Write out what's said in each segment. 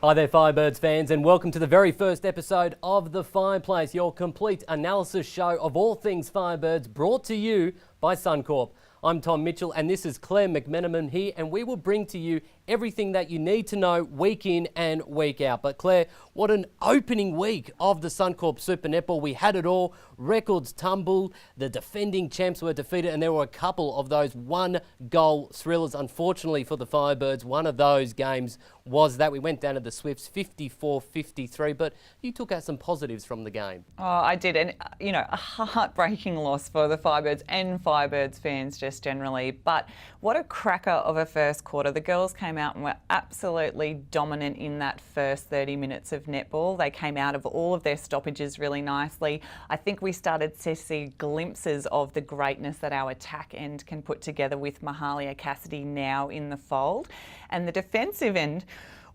Hi there, Firebirds fans, and welcome to the very first episode of The Fireplace, your complete analysis show of all things Firebirds, brought to you by Suncorp. I'm Tom Mitchell, and this is Clare McMeniman here, and we will bring to you everything that you need to know week in and week out. But Claire, what an opening week of the Suncorp Super Netball. We had it all. Records tumbled, the defending champs were defeated, and there were a couple of those one-goal thrillers. Unfortunately for the Firebirds, one of those games was that we went down to the Swifts 54-53, but you took out some positives from the game. Oh, I did, and a heartbreaking loss for the Firebirds and Firebirds fans just generally, but what a cracker of a first quarter. The girls came out and were absolutely dominant in that first 30 minutes of netball. They came out of all of their stoppages really nicely. I think we started to see glimpses of the greatness that our attack end can put together with Mahalia Cassidy now in the fold. And the defensive end,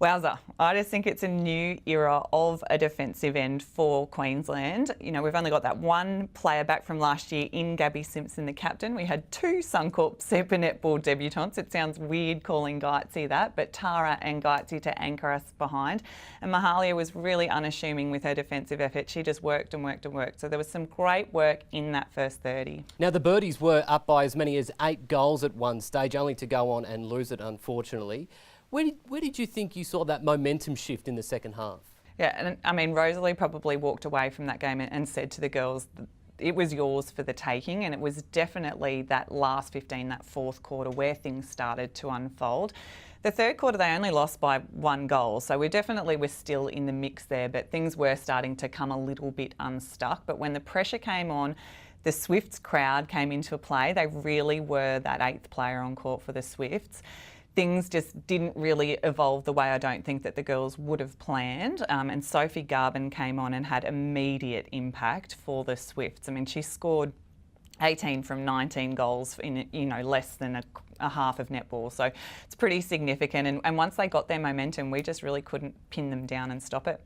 wowza, I just think it's a new era of a defensive end for Queensland. We've only got that one player back from last year in Gabby Simpson, the captain. We had two Suncorp Super Netball debutants. It sounds weird calling Geitzy that, but Tara and Geitzy to anchor us behind. And Mahalia was really unassuming with her defensive effort. She just worked and worked and worked. So there was some great work in that first 30. Now, the Birdies were up by as many as 8 goals at one stage, only to go on and lose it, unfortunately. Where did you think you saw that momentum shift in the second half? Yeah, and I mean, Rosalie probably walked away from that game and said to the girls, it was yours for the taking, and it was definitely that last 15, that fourth quarter where things started to unfold. The third quarter, they only lost by 1 goal, so we definitely were still in the mix there, but things were starting to come a little bit unstuck. But when the pressure came on, the Swifts crowd came into play. They really were that 8th player on court for the Swifts. Things just didn't really evolve the way I don't think that the girls would have planned. And Sophie Garvin came on and had immediate impact for the Swifts. I mean, she scored 18 from 19 goals in less than a half of netball. So it's pretty significant. And once they got their momentum, we just really couldn't pin them down and stop it.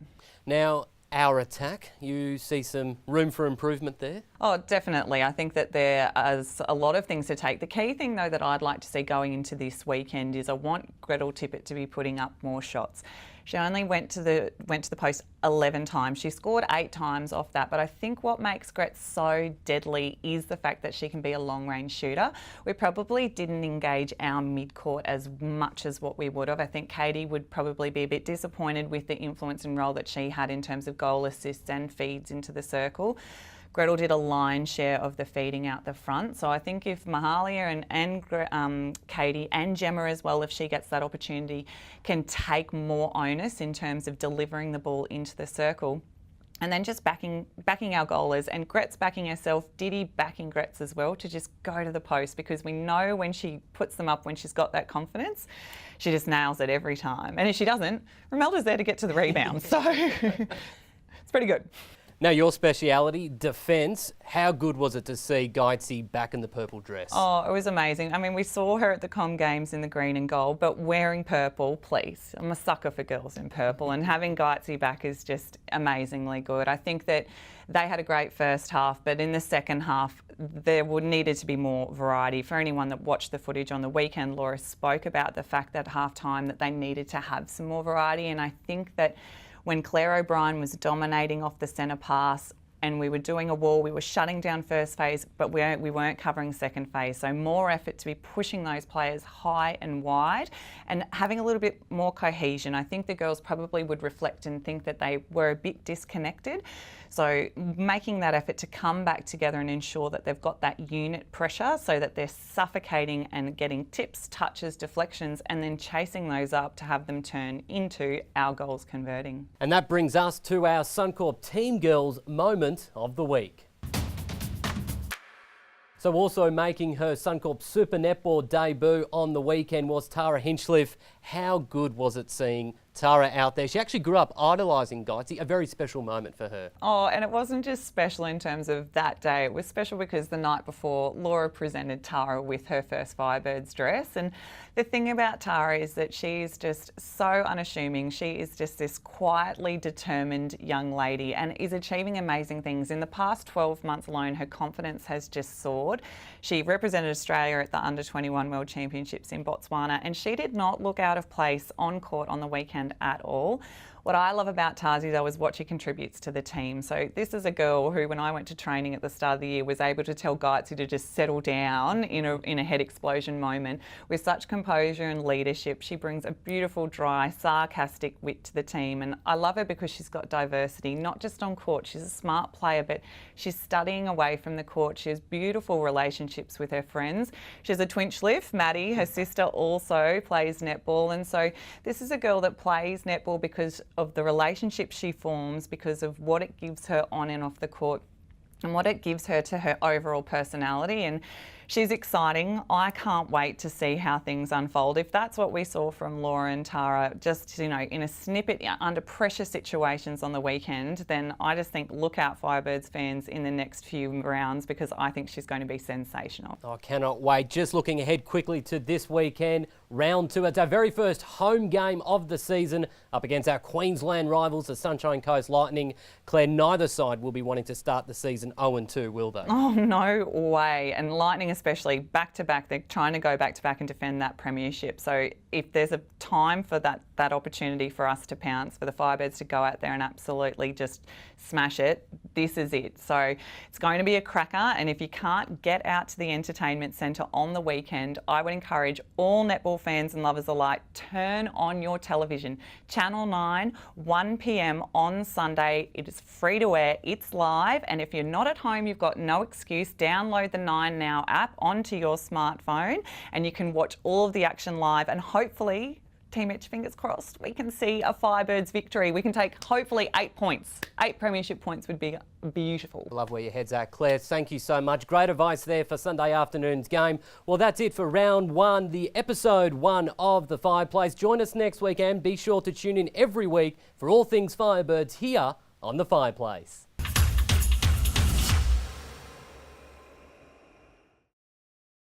Now, our attack, you see some room for improvement there? Oh, definitely. I think that there is a lot of things to take. The key thing, though, that I'd like to see going into this weekend is I want Gretel Tippett to be putting up more shots. She only went to the post 11 times. She scored 8 times off that, but I think what makes Gret so deadly is the fact that she can be a long-range shooter. We probably didn't engage our mid-court as much as what we would have. I think Katie would probably be a bit disappointed with the influence and role that she had in terms of goal assists and feeds into the circle. Gretel did a lion's share of the feeding out the front. So I think if Mahalia and Katie and Gemma as well, if she gets that opportunity, can take more onus in terms of delivering the ball into the circle, and then just backing our goalers, and Gret's backing herself, Diddy backing Gret's as well, to just go to the post, because we know when she puts them up, when she's got that confidence, she just nails it every time. And if she doesn't, Romelda's there to get to the rebound. So it's pretty good. Now, your speciality, defence. How good was it to see Geitzy back in the purple dress? Oh, it was amazing. I mean, we saw her at the Com Games in the green and gold, but wearing purple, please. I'm a sucker for girls in purple, and having Geitzy back is just amazingly good. I think that they had a great first half, but in the second half, there needed to be more variety. For anyone that watched the footage on the weekend, Laura spoke about the fact that half-time that they needed to have some more variety, and I think that when Claire O'Brien was dominating off the centre pass and we were doing a wall, we were shutting down first phase, but we weren't covering second phase. So more effort to be pushing those players high and wide and having a little bit more cohesion. I think the girls probably would reflect and think that they were a bit disconnected. So making that effort to come back together and ensure that they've got that unit pressure so that they're suffocating and getting tips, touches, deflections, and then chasing those up to have them turn into our goals converting. And that brings us to our Suncorp Team Girls moment of the week. So also making her Suncorp Super Netball debut on the weekend was Tara Hinchliffe. How good was it seeing Tara out there? She actually grew up idolising Geitzy, a very special moment for her. Oh, and it wasn't just special in terms of that day. It was special because the night before, Laura presented Tara with her first Firebirds dress. And the thing about Tara is that she's just so unassuming. She is just this quietly determined young lady and is achieving amazing things. In the past 12 months alone, her confidence has just soared. She represented Australia at the Under-21 World Championships in Botswana, and she did not look out of place on court on the weekend. weekend at all. What I love about Tazi though is what she contributes to the team. So this is a girl who, when I went to training at the start of the year, was able to tell Geitzy to just settle down in a head explosion moment with such composure and leadership. She brings a beautiful, dry, sarcastic wit to the team, and I love her because she's got diversity, not just on court. She's a smart player, but she's studying away from the court. She has beautiful relationships with her friends. She has a twin schliff, Maddie. Her sister also plays netball, and so this is a girl that plays netball because of the relationships she forms, because of what it gives her on and off the court, and what it gives her to her overall personality. And she's exciting. I can't wait to see how things unfold. If that's what we saw from Laura and Tara, just, in a snippet under pressure situations on the weekend, then I just think look out, Firebirds fans, in the next few rounds, because I think she's going to be sensational. I cannot wait. Just looking ahead quickly to this weekend, round 2. It's our very first home game of the season up against our Queensland rivals, the Sunshine Coast Lightning. Claire, neither side will be wanting to start the season 0-2, will they? Oh, no way. And Lightning especially, back-to-back, they're trying to go back-to-back and defend that premiership. So if there's a time for that opportunity for us to pounce, for the Firebirds to go out there and absolutely just smash it, this is it. So it's going to be a cracker, and if you can't get out to the entertainment centre on the weekend, I would encourage all netball fans and lovers alike, turn on your television. Channel 9, 1 p.m. on Sunday. It is free to air, it's live, and if you're not at home, you've got no excuse. Download the 9 Now app onto your smartphone and you can watch all of the action live, and hopefully, Team H, fingers crossed, we can see a Firebirds victory. We can take hopefully 8 points. 8 premiership points would be beautiful. Love where your head's at, Claire. Thank you so much. Great advice there for Sunday afternoon's game. Well, that's it for round 1, the episode 1 of The Fireplace. Join us next week and be sure to tune in every week for all things Firebirds here on The Fireplace.